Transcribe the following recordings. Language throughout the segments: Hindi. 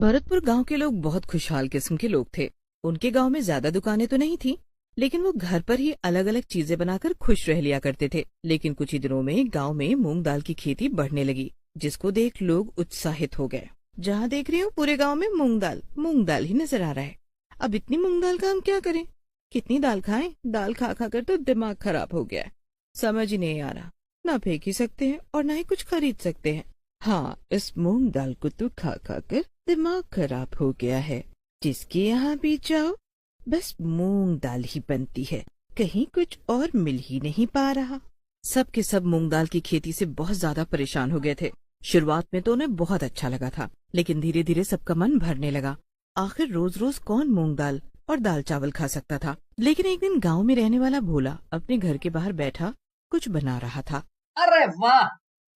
भरतपुर गांव के लोग बहुत खुशहाल किस्म के लोग थे। उनके गांव में ज्यादा दुकानें तो नहीं थी, लेकिन वो घर पर ही अलग अलग चीजें बनाकर खुश रह लिया करते थे। लेकिन कुछ ही दिनों में गांव में मूंग दाल की खेती बढ़ने लगी, जिसको देख लोग उत्साहित हो गए। जहाँ देख रही हूँ पूरे गांव में मूंग दाल ही नजर आ रहा है। अब इतनी मूंग दाल का हम क्या करें? कितनी दाल खाएं? दाल खा खा कर तो दिमाग खराब हो गया है। समझ ही नहीं आ रहा, ना फेंक ही सकते हैं और ना ही कुछ खरीद सकते हैं। हाँ, इस मूंग दाल को तो खा खा कर दिमाग खराब हो गया है। जिसके यहाँ भी जाओ बस मूंग दाल ही बनती है, कहीं कुछ और मिल ही नहीं पा रहा। सब के सब मूंग दाल की खेती से बहुत ज्यादा परेशान हो गए थे। शुरुआत में तो उन्हें बहुत अच्छा लगा था, लेकिन धीरे धीरे सबका मन भरने लगा। आखिर रोज रोज कौन मूंग दाल और दाल चावल खा सकता था। लेकिन एक दिन गांव में रहने वाला भोला अपने घर के बाहर बैठा कुछ बना रहा था। अरे वाह,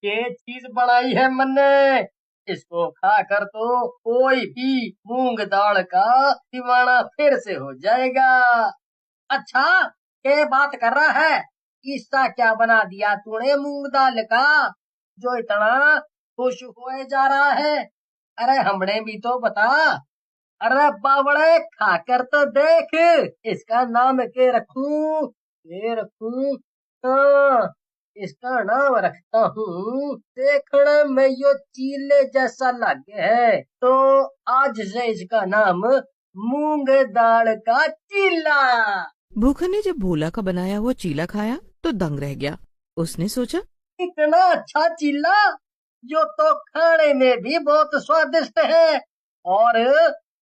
ये चीज बनाई है मैंने। इसको खाकर तो कोई भी मूंग दाल का दीवाना फिर से हो जाएगा। अच्छा, क्या बात कर रहा है? इसका क्या बना दिया तूने मूंग दाल का, जो इतना खुश हुए जा रहा है? अरे हमने भी तो बता। अरे बावड़े, खाकर तो देख। इसका नाम के रखूं? ये रखूं? हाँ, इसका नाम रखता हूँ। देखने में यो चीले जैसा लगे है, तो आज से इसका नाम मूंग दाल का चीला। भूखन ने जब भोला का बनाया हुआ चीला खाया तो दंग रह गया। उसने सोचा, इतना अच्छा चीला, जो तो खाने में भी बहुत स्वादिष्ट है और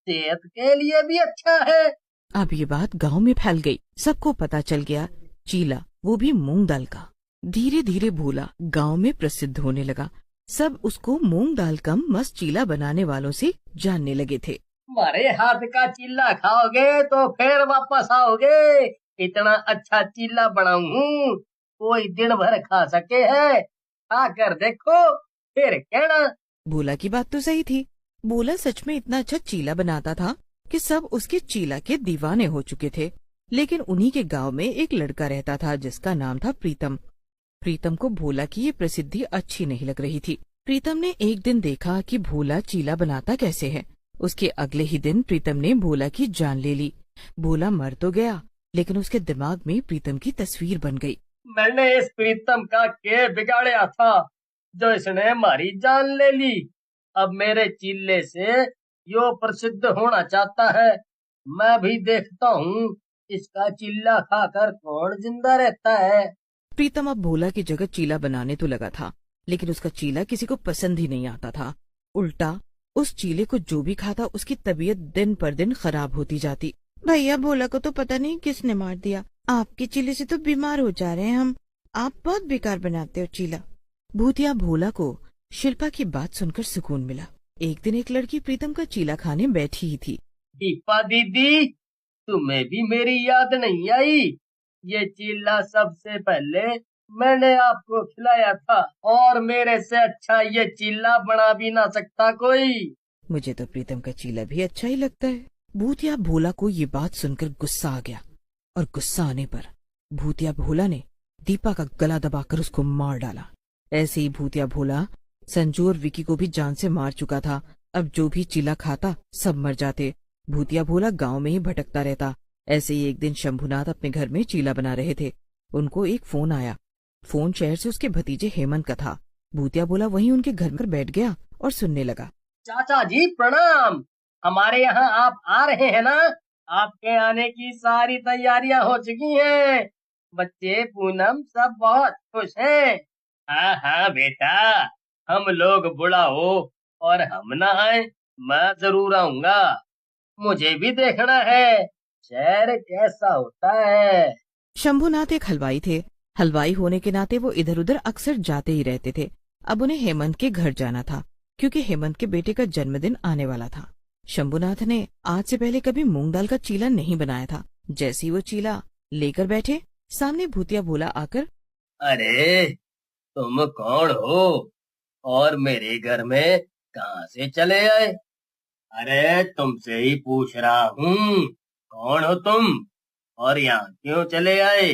सेहत के लिए भी अच्छा है। अब ये बात गांव में फैल गई। सबको पता चल गया, चीला वो भी मूंग दाल का। धीरे धीरे भोला गांव में प्रसिद्ध होने लगा। सब उसको मूंग दाल का मस्त चीला बनाने वालों से जानने लगे थे। हमारे हाथ का चीला खाओगे तो फिर वापस आओगे। इतना अच्छा चीला बनाऊं, कोई दिन भर खा सके है। खा कर देखो, फिर कहना। भोला की बात तो सही थी। भोला सच में इतना अच्छा चीला बनाता था कि सब उसके चीला के दीवाने हो चुके थे। लेकिन उन्हीं के गांव में एक लड़का रहता था जिसका नाम था प्रीतम। प्रीतम को भोला की ये प्रसिद्धि अच्छी नहीं लग रही थी। प्रीतम ने एक दिन देखा कि भोला चीला बनाता कैसे है। उसके अगले ही दिन प्रीतम ने भोला की जान ले ली। भोला मर तो गया, लेकिन उसके दिमाग में प्रीतम की तस्वीर बन गई। मैंने इस प्रीतम का के बिगाड़या था, जो इसने हमारी जान ले ली। अब मेरे चीले से यो प्रसिद्ध होना चाहता है। मैं भी देखता हूँ, इसका चिल्ला खाकर कौन जिंदा रहता है। प्रीतम अब भोला की जगह चीला बनाने तो लगा था, लेकिन उसका चीला किसी को पसंद ही नहीं आता था। उल्टा उस चीले को जो भी खाता उसकी तबीयत दिन पर दिन खराब होती जाती। भैया, भोला को तो पता नहीं किसने मार दिया। आपके चीले से तो बीमार हो जा रहे हैं हम। आप बहुत बेकार बनाते हो चीला। भूतिया भोला को शिल्पा की बात सुनकर सुकून मिला। एक दिन एक लड़की प्रीतम का चीला खाने बैठी ही थी। दीपा दीदी, तुम्हें भी मेरी याद नहीं आई? ये चिल्ला सबसे पहले मैंने आपको खिलाया था, और मेरे से अच्छा ये चिल्ला बना भी ना सकता कोई। मुझे तो प्रीतम का चीला भी अच्छा ही लगता है। भूतिया भोला को ये बात सुनकर गुस्सा आ गया, और गुस्सा आने पर भूतिया भोला ने दीपा का गला दबाकर उसको मार डाला। ऐसे ही भूतिया भोला संजू और विकी को भी जान से मार चुका था। अब जो भी चीला खाता सब मर जाते। भूतिया भोला गांव में ही भटकता रहता। ऐसे ही एक दिन शंभुनाथ अपने घर में चीला बना रहे थे। उनको एक फोन आया। फोन शहर से उसके भतीजे हेमंत का था। भूतिया भोला वहीं उनके घर पर बैठ गया और सुनने लगा। चाचा जी प्रणाम। हमारे यहाँ आप आ रहे हैं ना? आपके आने की सारी तैयारियां हो चुकी हैं। बच्चे पूनम सब बहुत खुश हैं। हाँ हाँ बेटा, हम लोग बुढ़ा हो और हम ना आए, मैं जरूर आऊंगा। मुझे भी देखना है शहर कैसा होता है। शंभुनाथ एक हलवाई थे। हलवाई होने के नाते वो इधर उधर अक्सर जाते ही रहते थे। अब उन्हें हेमंत के घर जाना था, क्योंकि हेमंत के बेटे का जन्मदिन आने वाला था। शंभुनाथ ने आज से पहले कभी मूंग दाल का चीला नहीं बनाया था। जैसे ही वो चीला लेकर बैठे, सामने भूतिया भोला आकर, अरे, तुम कौन हो और मेरे घर में कहाँ से चले आए? अरे, तुमसे ही पूछ रहा हूँ, कौन हो तुम और यहाँ क्यों चले आए?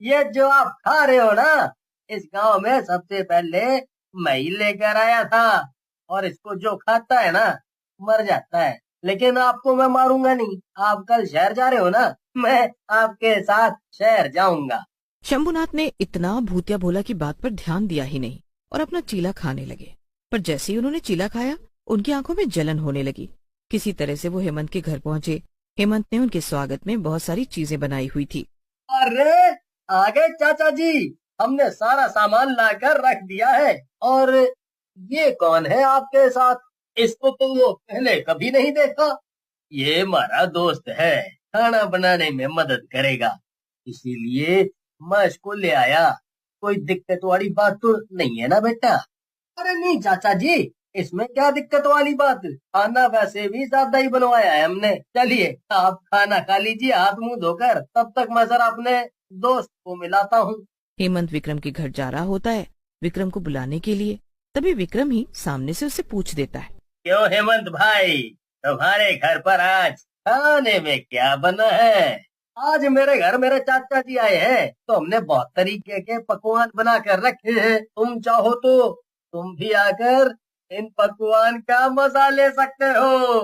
ये जो आप खा रहे हो ना, इस गांव में सबसे पहले मैं ही लेकर आया था। और इसको जो खाता है ना, मर जाता है। लेकिन आपको मैं मारूंगा नहीं, आप कल शहर जा रहे हो ना, मैं आपके साथ शहर जाऊंगा। शंभुनाथ ने इतना भूतिया भोला की बात पर ध्यान दिया ही नहीं और अपना चीला खाने लगे। पर जैसे ही उन्होंने चीला खाया, उनकी आंखों में जलन होने लगी। किसी तरह से वो हेमंत के घर पहुंचे। हेमंत ने उनके स्वागत में बहुत सारी चीजें बनाई हुई थी। अरे आ गए चाचा जी, हमने सारा सामान लाकर रख दिया है। और ये कौन है आपके साथ? इसको तो पहले कभी नहीं देखा। ये हमारा दोस्त है, खाना बनाने में मदद करेगा, इसीलिए मैं इसको ले आया। कोई दिक्कत वाली बात तो नहीं है ना बेटा? अरे नहीं चाचा जी, इसमें क्या दिक्कत वाली बात, खाना वैसे भी ज्यादा ही बनवाया है हमने। चलिए आप खाना खा लीजिए हाथ मुंह धोकर, तब तक मैं जरा अपने दोस्त को मिलाता हूँ। हेमंत विक्रम के घर जा रहा होता है विक्रम को बुलाने के लिए। तभी विक्रम ही सामने से उसे पूछ देता है। क्यों हेमंत भाई, तुम्हारे घर पर आज खाने में क्या बना है? आज मेरे घर मेरे चाचा जी आए हैं, तो हमने बहुत तरीके के पकवान बना कर रखे हैं। तुम चाहो तो तुम भी आकर इन पकवान का मजा ले सकते हो।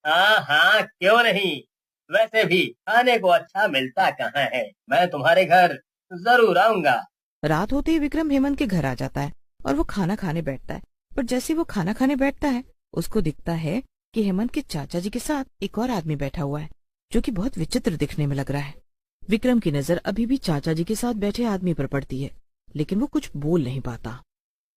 हाँ हाँ क्यों नहीं, वैसे भी खाने को अच्छा मिलता कहाँ है, मैं तुम्हारे घर जरूर आऊंगा। रात होते ही विक्रम हेमंत के घर आ जाता है और वो खाना खाने बैठता है। पर जैसे वो खाना खाने बैठता है, उसको दिखता है कि हेमंत के चाचा जी के साथ एक और आदमी बैठा हुआ है, जो कि बहुत विचित्र दिखने में लग रहा है। विक्रम की नजर अभी भी चाचा जी के साथ बैठे आदमी पर पड़ती है, लेकिन वो कुछ बोल नहीं पाता।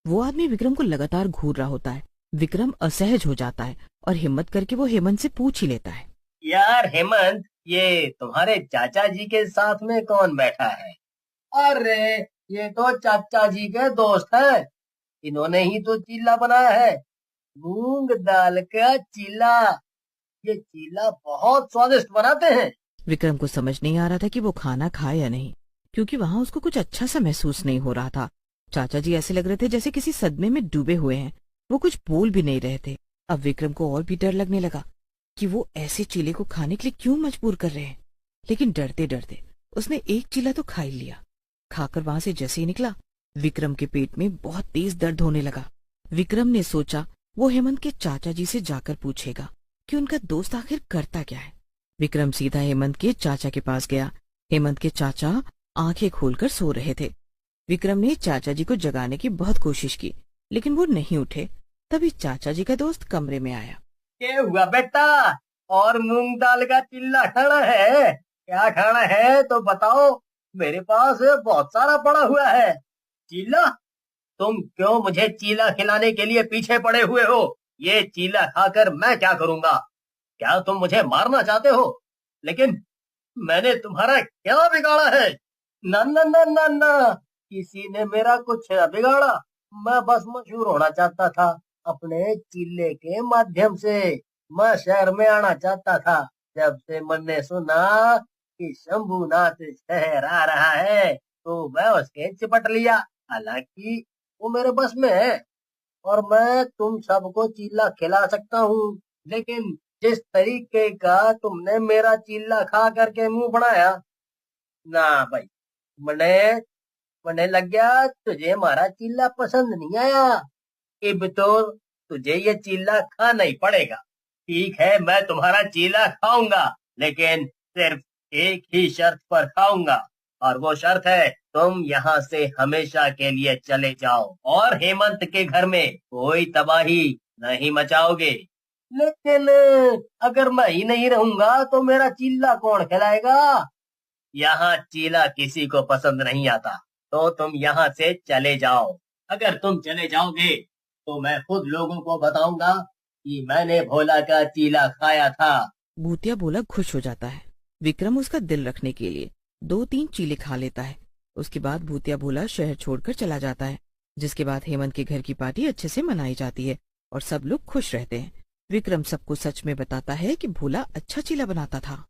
वो आदमी विक्रम को लगातार घूर रहा होता है। विक्रम असहज हो जाता है और हिम्मत करके वो हेमंत से पूछ ही लेता है। यार हेमंत, ये तुम्हारे चाचा जी के साथ में कौन बैठा है? अरे ये तो चाचा जी के दोस्त है, इन्होंने ही तो चीला बनाया है, मूंग दाल का चीला। ये चीला बहुत स्वादिष्ट बनाते हैं। विक्रम को समझ नहीं आ रहा था कि वो खाना खाए या नहीं, क्योंकि वहाँ उसको कुछ अच्छा सा महसूस नहीं हो रहा था। चाचा जी ऐसे लग रहे थे जैसे किसी सदमे में डूबे हुए हैं। वो कुछ बोल भी नहीं रहे थे। अब विक्रम को और भी डर लगने लगा कि वो ऐसे चीले को खाने के लिए क्यों मजबूर कर रहे हैं। लेकिन डरते डरते उसने एक चीला तो खा ही लिया। खाकर वहां से जैसे ही निकला, विक्रम के पेट में बहुत तेज दर्द होने लगा। विक्रम ने सोचा वो हेमंत के चाचा जी से जाकर पूछेगा कि उनका दोस्त आखिर करता क्या है। विक्रम सीधा हेमंत के चाचा के पास गया। हेमंत के चाचा आंखें खोलकर सो रहे थे। विक्रम ने चाचा जी को जगाने की बहुत कोशिश की, लेकिन वो नहीं उठे। तभी चाचा जी का दोस्त कमरे में आया। क्या हुआ बेटा, और मूंग दाल का चिल्ला खाना है? क्या खाना है तो बताओ, मेरे पास बहुत सारा पड़ा हुआ है। चीला? तुम क्यों मुझे चीला खिलाने के लिए पीछे पड़े हुए हो? ये चीला खाकर मैं क्या करूंगा? क्या तुम मुझे मारना चाहते हो? लेकिन मैंने तुम्हारा क्या बिगाड़ा है? ना ना ना ना ना, किसी ने मेरा कुछ बिगाड़ा। मैं बस मशहूर होना चाहता था अपने चीले के माध्यम से। मैं शहर में आना चाहता था। जब से मैंने सुना कि शंभुनाथ शहर आ रहा है, तो मैं उसके चिपट लिया। हालांकि वो मेरे बस में है और मैं तुम सबको चीला खिला सकता हूँ, लेकिन जिस तरीके का तुमने मेरा चीला खा करके मुंह बनाया ना भाई, मैंने मैंने लग गया तुझे हमारा चीला पसंद नहीं आया। अब तो तुझे ये चीला खाना ही पड़ेगा। ठीक है, मैं तुम्हारा चीला खाऊंगा, लेकिन सिर्फ एक ही शर्त पर खाऊंगा, और वो शर्त है तुम यहाँ से हमेशा के लिए चले जाओ और हेमंत के घर में कोई तबाही नहीं मचाओगे। लेकिन अगर मैं ही नहीं रहूंगा तो मेरा चीला कौन खिलाएगा? यहाँ चीला किसी को पसंद नहीं आता, तो तुम यहाँ से चले जाओ। अगर तुम चले जाओगे तो मैं खुद लोगों को बताऊंगा कि मैंने भोला का चीला खाया था। भूतिया भोला खुश हो जाता है। विक्रम उसका दिल रखने के लिए 2-3 चीले खा लेता है। उसके बाद भूतिया भोला शहर छोड़कर चला जाता है, जिसके बाद हेमंत के घर की पार्टी अच्छे से मनाई जाती है और सब लोग खुश रहते हैं। विक्रम सबको सच में बताता है कि भोला अच्छा चीला बनाता था।